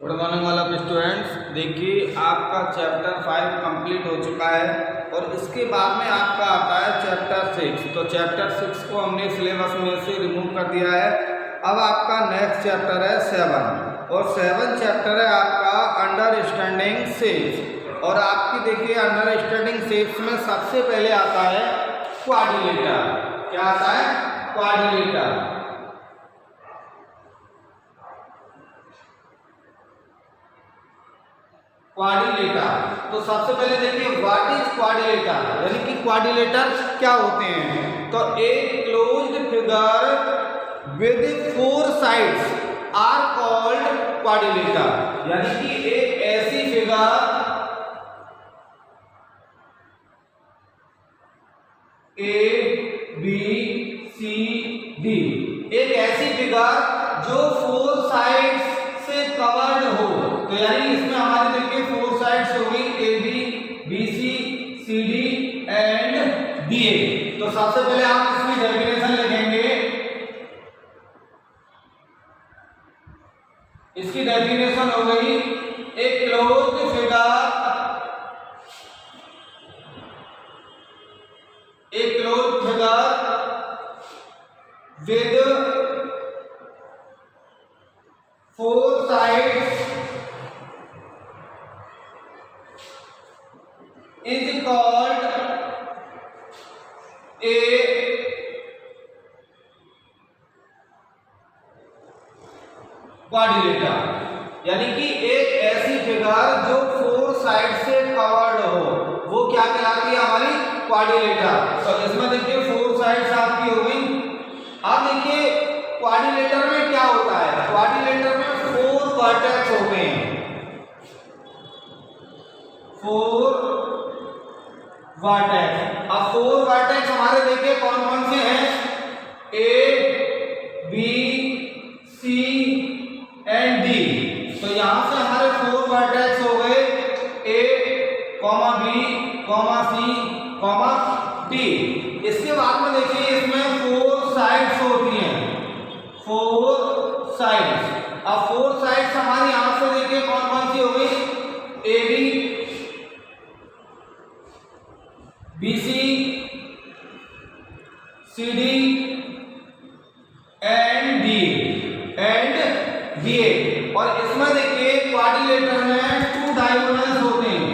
Good morning all of students. देखिए आपका chapter 5 complete हो चुका है और इसके बाद में आपका आता है चैप्टर 6। तो चैप्टर 6 को हमने सिलेबस में से रिमूव कर दिया है। अब आपका नेक्स्ट चैप्टर है 7 और 7 चैप्टर है आपका अंडरस्टैंडिंग शेप्स। और आपकी देखिए अंडरस्टैंडिंग शेप्स में सबसे पहले आता है क्वाड्रिलेटर। क्या आता है? क्वाड्रिलेटर। क्वाड्रिलेटर। तो सबसे पहले देखिए व्हाट इज क्वाड्रिलेटर, यानी कि क्वाड्रिलेटर क्या होते हैं। तो एक closed figure with 4 sides are called quadrilateral, यानी कि एक ऐसी figure A B C D, एक ऐसी फिगर जो 4 साइड्स से कवर्ड हो। तो यानी इसमें हमारे देखिए 4 साइड्स हो गई A B B C C D and D A. तो सबसे पहले आप इसकी डेफिनेशन लिखेंगे। इसकी डेफिनेशन हो गई एक क्लोज्ड फिगर, एक closed figure with 4 sides is called a quadrilateral, यानी कि एक ऐसी फिगर जो 4 साइड से कवर्ड हो वो क्या कहलाती है? हमारी क्वाड्रिलेटर। तो इसमें देखिए 4 साइड्स आपकी हो गई। अब देखिए क्वाड्रिलेटर में क्या होता है? क्वाड्रिलेटर में 4 वर्टेक्स होते हैं। 4 वर्टेक्स। अब 4 वर्टेक्स हमारे देखिए कौन कौन से हैं? A B C and D. तो यहां से हमारे 4 वर्टेक्स हो गए A comma B comma C comma D. इसके बाद में देखिए इसमें 4 साइड्स होती हैं। 4 साइड्स। अब 4 साइड्स हमारी यहां से देखिए कौन कौन सी हो गई? A B BC, CD and DA। और इसमें देखिए क्वाड्रिलेटर में 2 डायगोनल्स होते हैं,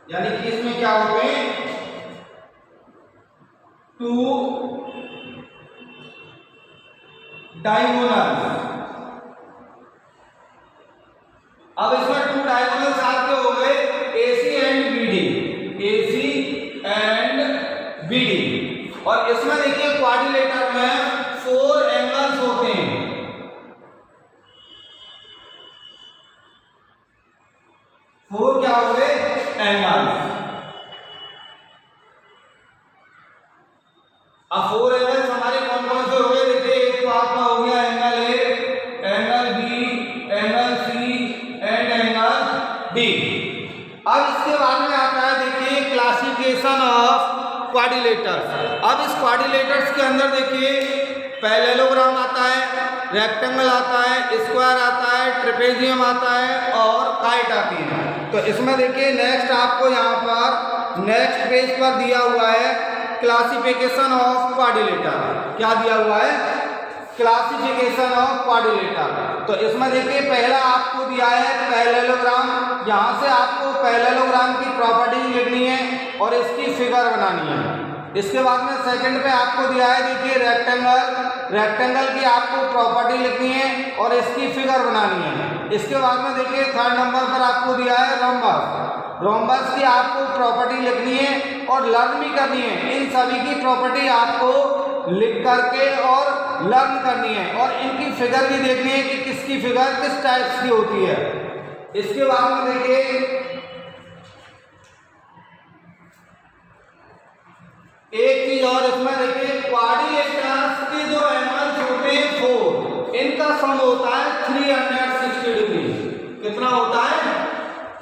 यानी कि इसमें क्या होते हैं? 2 डायगोनल्स। अब इसमें 2 डायगोनल्स आपके हो गए AC and BD, AC and BD। और इसमें देखिए क्वाड्रिलेटर में 4 एंगल्स होते हैं। 4 क्या हो गए? एंगल्स। अब 4 एंगल्स हमारे कौन कौन से हो गए? देखिए एक तो आपका हो गया angle A, angle B, angle C and angle D. अब इसके बाद में आता है देखिए क्लासिफिकेशन ऑफ क्वाड्रिलेटर्स। अब इस क्वाड्रिलेटर्स के अंदर देखिए पैरेललोग्राम आता है, रेक्टेंगल आता है, स्क्वायर आता है, ट्रेपेजियम आता है और काइट आती है। तो इसमें देखिए नेक्स्ट आपको यहाँ पर नेक्स्ट पेज पर दिया हुआ है क्लासिफिकेशन ऑफ क्वाड्रिलेटर। क्या दिया हुआ है? Classification of quadrilateral. तो इसमें देखिए पहला आपको दिया है पैरेललोग्राम। यहाँ से आपको पैरेललोग्राम की प्रॉपर्टी लिखनी है और इसकी फिगर बनानी है। इसके बाद में सेकंड पे आपको दिया है देखिए रेक्टेंगल। रेक्टेंगल की आपको प्रॉपर्टी लिखनी है और इसकी फिगर बनानी है। इसके बाद में देखिए थर्ड नंबर पर आपको दिया है रोम्बस। रोम्बस की आपको प्रॉपर्टी लिखनी है और लर्न भी करनी है। इन सभी की प्रॉपर्टी आपको लिख करके और लर्न करनी है और इनकी फिगर भी देखनी है कि किसकी फिगर किस टाइप की होती है। इसके बाद में देखिए एक चीज और इसमें देखिए क्वाड्रिलेटर्स के जो एंगल्स होते हैं 4, इनका सम होता है 360 डिग्री। कितना होता है?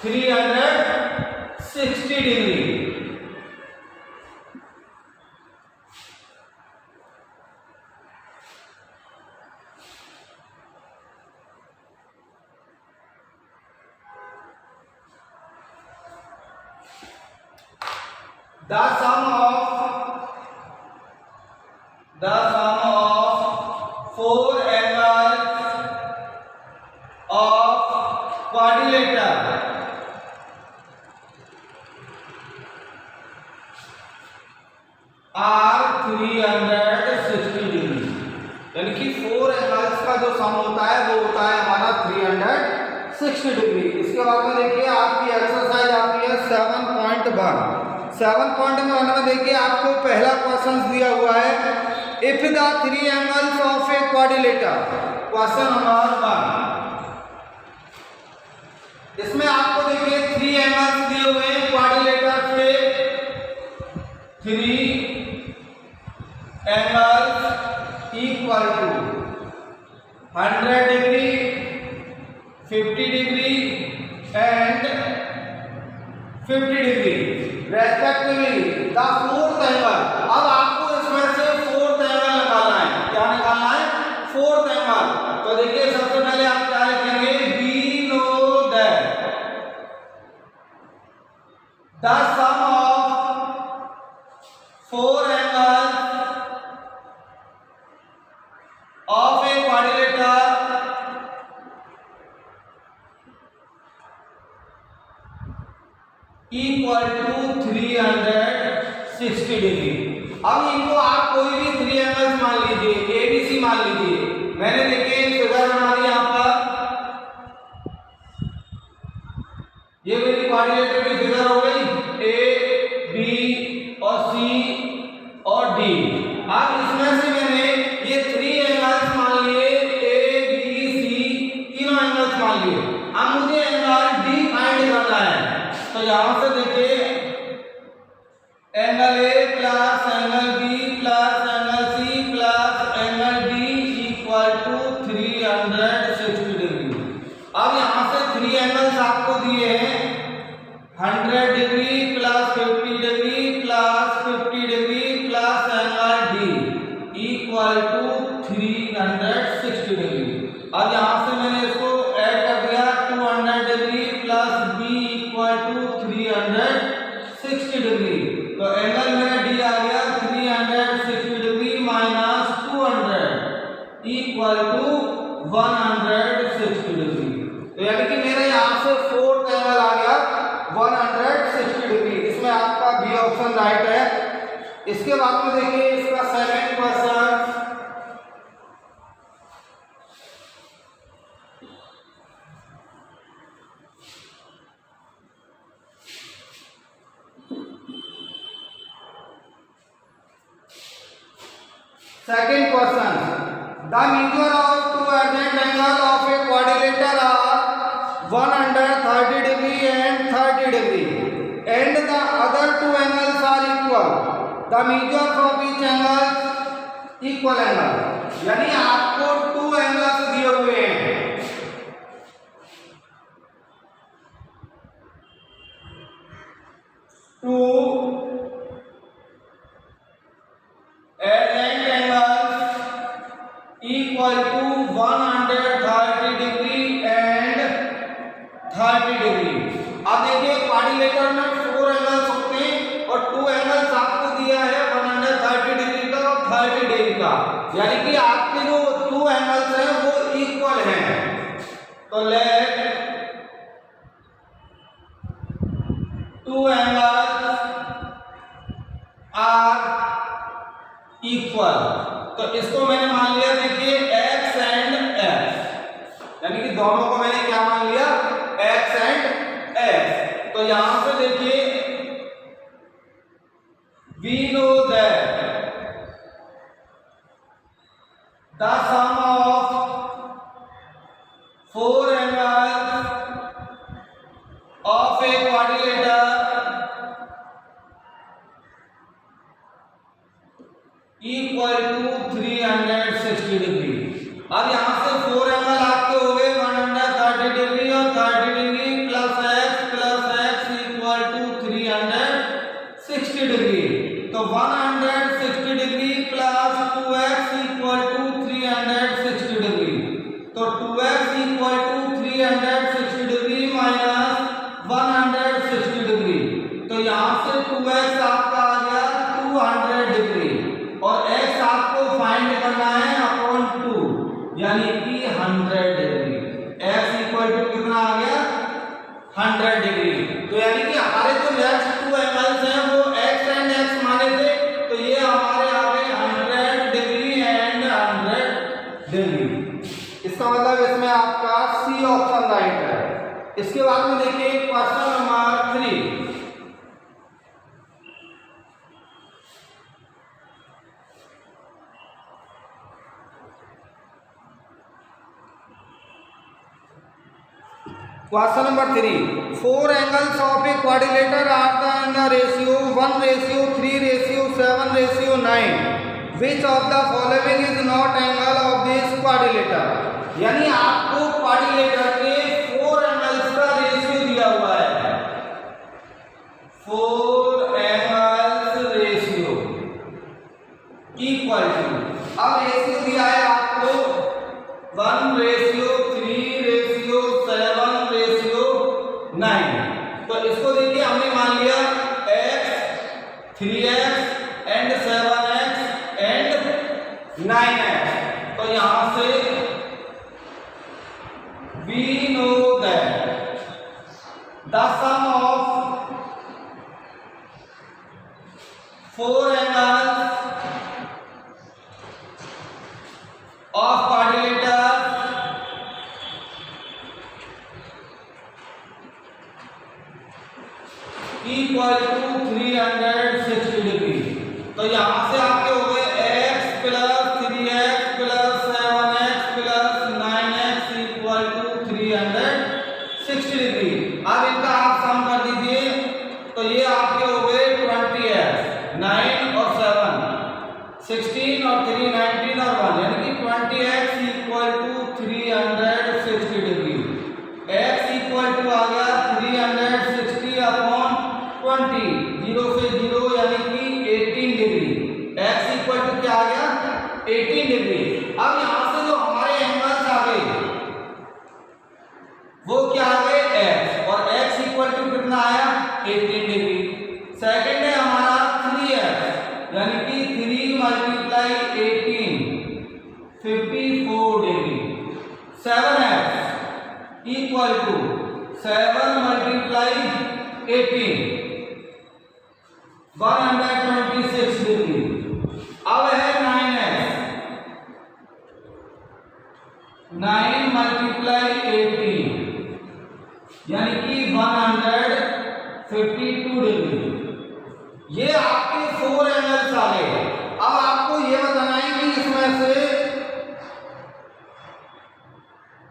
360 degree. The sum of four angles of quadrilateral are 360 degree, यानी कि फोर एंगल्स का जो सम होता है वो होता है हमारा 360 डिग्री। इसके बाद में देखिए आपकी एक्सरसाइज आती है 7.1। 7.1 में देखिए आपको पहला क्वेश्चन दिया हुआ है, if the three angles of A quadrilateral, question number 1। इसमें आपको देखिए थ्री एंगल्स दिए हुए हैं क्वाड्रिलेटर से, three angles equal to 100 degree, 50 degree and 50 degree respectively the fourth angle. अब आपको इसमें से फोर्थ एंगल निकालना है। क्या निकालना है? Fourth angle. तो देखिए सबसे पहले आप क्या लिखेंगे, we know that the sum of four angles of a quadrilateral equal to 360 degree. अब इनको आप कोई भी थ्री एंगल्स मान लीजिए, एबीसी मान लीजिए। मैंने देखिए फिगर बना दी यहाँ पर, ये मेरी क्वाड्रिलेटर की फिगर हो गई, ए बी और सी और डी। अब इसमें से मैंने ये थ्री एंगल्स मान लिए, ए बी सी तीनों एंगल्स मान लिए। अब मुझे एंगल डी फाइंड करना है। तो यहां से देखिए angle A plus angle B plus angle C plus angle D equal to 360 degree. अब यहां से थ्री एंगल्स आपको दिए हैं, 100 degree plus 50 degree plus 50 degree plus angle D equal to 360 degree. अब यहां से मैंने इसको ऐड कर दिया, 200 degree plus B equal to 360 degree. तो एंगल मेरा डी आ गया 360 degree minus 200 equal to 160 degree. तो यानी कि मेरा यहां से फोर्थ एंगल आ गया 160 डिग्री। इसमें आपका बी ऑप्शन राइट है। इसके बाद में देखिए इसका second question, second question, the measure of two adjacent angle of a quadrilateral are 130 degree and 30 degree and the other two angles are equal, the measure of each angle equal angle। यानी आपको two angles दिए हुए हैं, to adjacent angles equal to 130 degree and 30 degree। अब देखिए quadrilateral में four angles होते हैं और टू एंगल्स आपको दिया है 130 डिग्री का और 30 डिग्री का, यानी कि आपके जो टू एंगल्स हैं वो इक्वल हैं। तो let two angles are equal. तो इसको मैंने मान लिया देखिए x एंड x, यानी कि दोनों को मैंने क्या मान लिया, x एंड x। तो यहां से देखिए we know that the sum of four angles of a quadrilateral equal to 360 degree. अब यहां से फोर एंगल आपके हो गए 130 डिग्री और 30 degree plus x equal to 360 degree. तो 160 degree plus 2x equal to 360 degree. तो 2x equal to 360 degree minus 160 degree. तो यहां से 2x आपका इसका मतलब इसमें आपका सी ऑप्शन राइट है। इसके बाद में देखिए question number 3। Question number 3. 4 angles of a quadrilateral are in the ratio 1:3:7:9. Which of the following is not angle of this quadrilateral? यानी आपको क्वाड्रिलेटर के 4 एंगल्स का रेशियो दिया हुआ है। 4 एंगल्स रेशियो इक्वल टू, अब रेशियो दिया है आपको 1:3:7:9। तो इसको देखिए हमने मान लिया x 3x and 7x and 9x। तो यहां से we know that the sum of 4 angles of quadrilateral equal to 360 degree. तो यहां से आपके हो गए x plus 3x plus 7x plus 9x equal to 360 degree. अब इनका आप सम कर दीजिए तो ये आपके हो गए 20x 9 और 7 16 और 3 19 और 1 यानी कि 20x equal to 360 degree. x equal to आ गया 360 अपॉन 20, 0 से 0 यानी कि 18 डिग्री। x इक्वल टू क्या आ गया 18 डिग्री। अब यहां से जो हमारे एंगल्स आ गए वो क्या आ गए x, और x इक्वल टू कितना आया 18 डिग्री। सेकंड है हमारा 3x यानी कि 3 multiply 18 54 degree. 7x equal to 7 multiply 18 126 degree. अब है 9x 9 मल्टीप्लाई 18 यानी कि 152 डिग्री। ये आपके 4 एंगल्स आ गए। अब आपको ये बताना है कि इसमें से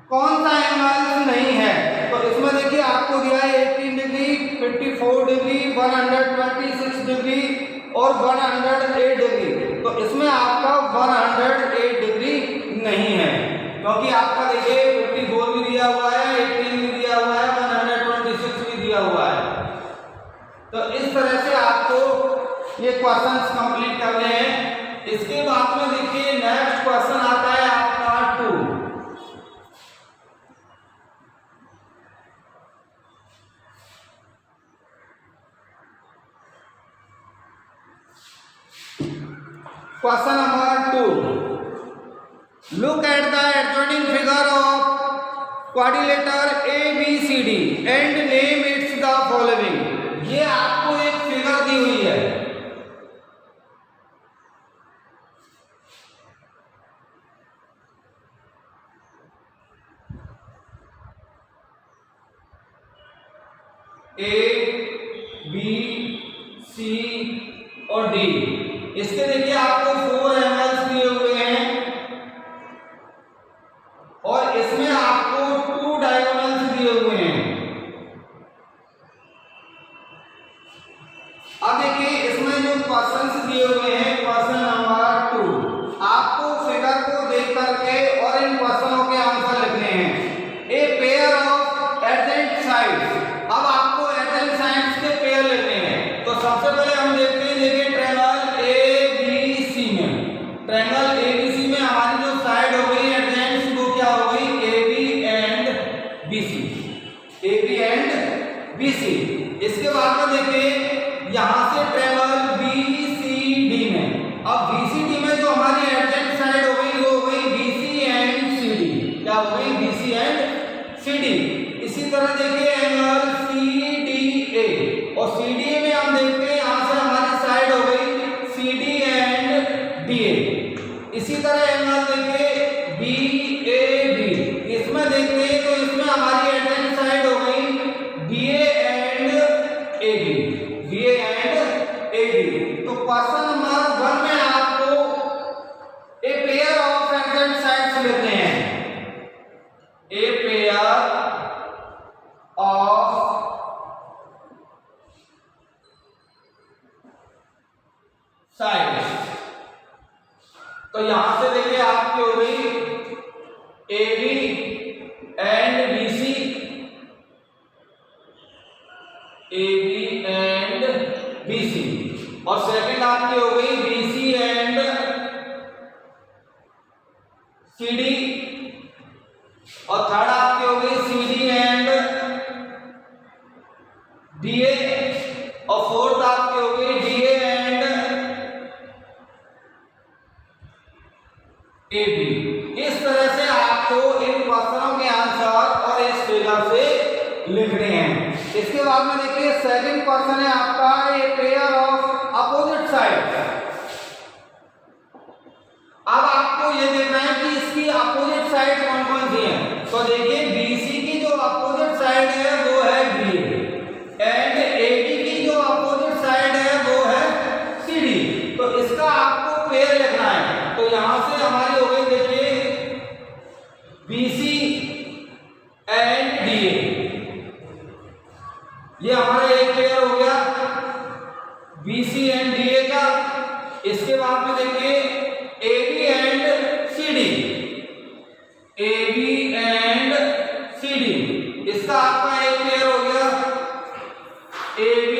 कौन सा एंगल नहीं है। तो इसमें देखिए आपको दिया है 18 डिग्री 54 डिग्री 126 डिग्री और 108 डिग्री। तो इसमें आपका 108 डिग्री नहीं है, क्योंकि आपका देखिए 54 भी दिया हुआ है 18 भी दिया हुआ है 126 भी दिया हुआ है। तो इस तरह से आपको ये क्वेश्चंस कंप्लीट करने हैं। इसके बाद में देखिए नेक्स्ट क्वेश्चन आता है आपका 2। Question number 2. Look at the adjoining figure of quadrilateral ABCD and name its the following. ये आपको एक फिगर दी हुई है। A, B, C और D। इसके देखिए आपको 4 एंगल्स दिए हुए हैं और इसमें आपको 2 डायगोनल्स दिए हुए हैं। अब देखिए इसमें जो क्वेश्चंस दिए हुए हैं क्वेश्चन नंबर 2, आपको फिगर को देख करके और इन क्वेश्चनों के आंसर लिखने हैं। A pair of adjacent sides. अब आपको एडजेंट साइड्स के पेयर लिखने हैं। तो सबसे पहले हम देखते हैं देखिए ट्रायंगल एबीसी में। ट्रायंगल एबीसी में हमारी जो साइड हो गई एडजेंट्स वो क्या हो गई AB and BC। AB and BC। इसके बाद में देखिए यहां से ट्रायंगल BCD में। अब BCD में जो हमारी एडजेंट साइड हो गई वो हो गई BC एंड CD। क्या हो गई BC एंड CD। इसी तरह देखिए एंगल CDA और CDA में हम देखते हैं यहां से हमारी साइड हो गई CD एंड DA। इसी तरह एंगल देखिए BAB इसमें देखते हैं तो इसमें हमारी एटेंट साइड हो गई BA and AB, BA and AB। तो क्वेश्चन नंबर 1 में आपको ए पेयर ऑफ एटेंट साइड्स लेते हैं, ए पेयर ऑफ साइड्स। तो यहां से देखिए आपकी हो गई AB and BC, AB and BC, और सेकंड आपकी हो गई BC एंड CD, और थर्ड आपकी हो गई CD एंड DA, और फोर्थ आपकी हो गई DA एंड AB। इस तरह से आपको इन क्वेश्चनों के आंसर और इस फिगर से लिखने हैं। इसके बाद में देखिए सेकंड क्वेश्चन है आपका ए पेयर ऑफ अपोजिट साइड। अब आपको ये देखना है कि इसकी अपोजिट साइड कौन कौन सी है। तो देखिए BC की जो अपोजिट साइड है वो है DA एंड AB की जो अपोजिट साइड है वो है CD। तो इसका आपको पेयर लिखना है। तो यहां से हमारी हो गई देखिए BC एंड DA, ये हमारा एक पेयर हो गया BC एंड DA का। इसके बाद में देखिए AB and CD, AB and CD, इसका आपका एक पेयर हो गया AB,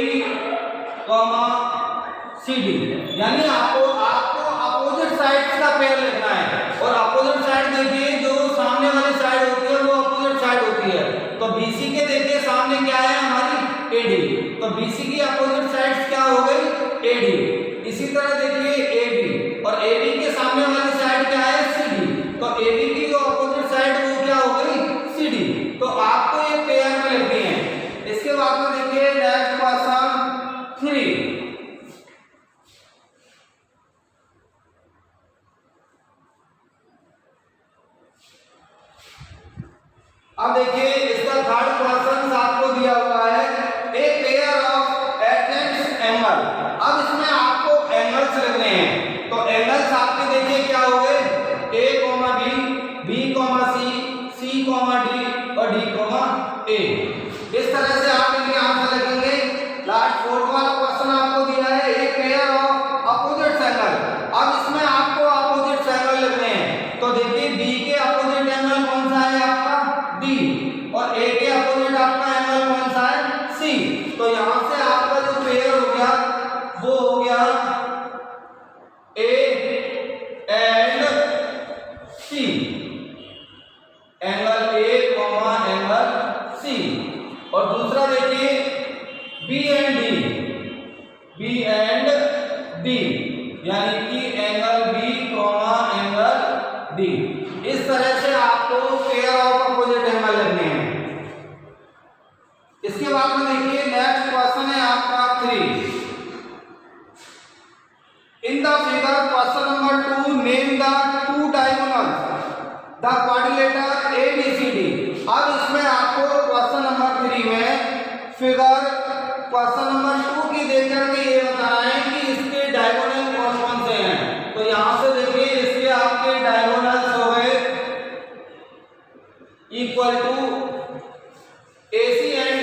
CD। यानी आपको अपोजिट साइड्स का पेयर लिखना है। और अपोजिट साइड देखिए जो सामने वाली साइड होती है वो अपोजिट साइड होती है। तो BC के देखिए सामने क्या है हमारी AD, तो BC की अपोजिट साइड्स क्या हो गई AD। इसी तरह देखिए AB, और AB के सामने वाली साइड क्या है CD, तो AB की जो अपोजिट साइड वो क्या हो गई CD। तो आपको ये पेयर में लिखनी है। इसके बाद में देखिए नेक्स्ट क्वेश्चन 3। अब देखिए इसका थर्ड क्वेश्चन आपको दिया हुआ है ए पेयर ऑफ एटेंट एंगल। अब इसमें आपको एंगल्स लिखने हैं। तो एंगल्स आपके देखिए क्या हो गए A, B, B, C, C, D और D, A। इस तरह से आप इनके आंसर लिखेंगे। लास्ट फोर्थ वाला क्वेश्चन आपको दिया है ए पेयर ऑफ अपोजिट एंगल। अब इसमें आपको अपोजिट एंगल लिखने हैं। तो देखिए B के अपोजिट एंगल कौन सा है आपका D, और A के अपोजिट आपका एंगल कौन सा है C। तो यहां से आपका जो पेयर हो गया वो हो गया A and C, angle A angle C। और दूसरा देखिए B एंड D, यानी कि एंगल B एंगल D। इस तरह से आपको पेयर ऑफ अपोजिट एंगल लिखने हैं। इसके बाद में देखिए नेक्स्ट क्वेश्चन है आपका 3। In the figure question number 2 name the two diagonals the quadrilateral ABCD। अब इसमें आपको क्वेश्चन नंबर 3 में फिगर क्वेश्चन नंबर 2 की देख करके ये बताना है कि इसके डायगोनल कौन कौन से हैं। तो यहां से देखिए इसके आपके डायगोनल्स हो गए equal to AC and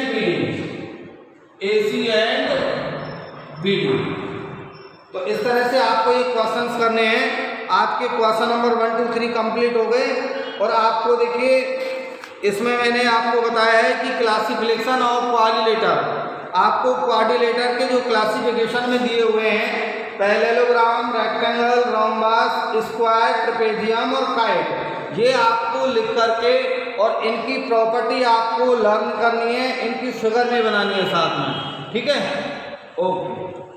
BD। तो इस तरह से आपको ये क्वेश्चंस करने हैं। आपके क्वेश्चन नंबर 1, 2, 3 कंप्लीट हो गए। और आपको देखिए इसमें मैंने आपको बताया है कि क्लासिफिकेशन ऑफ क्वाड्रिलेटर। आपको क्वाड्रिलेटर के जो क्लासिफिकेशन में दिए हुए हैं parallelogram, rectangle, rhombus, square, trapezium और काइट, ये आपको लिख करके और इनकी प्रॉपर्टी आपको लर्न करनी है, इनकी फिगर में बनानी है साथ में। ठीक है, ओके।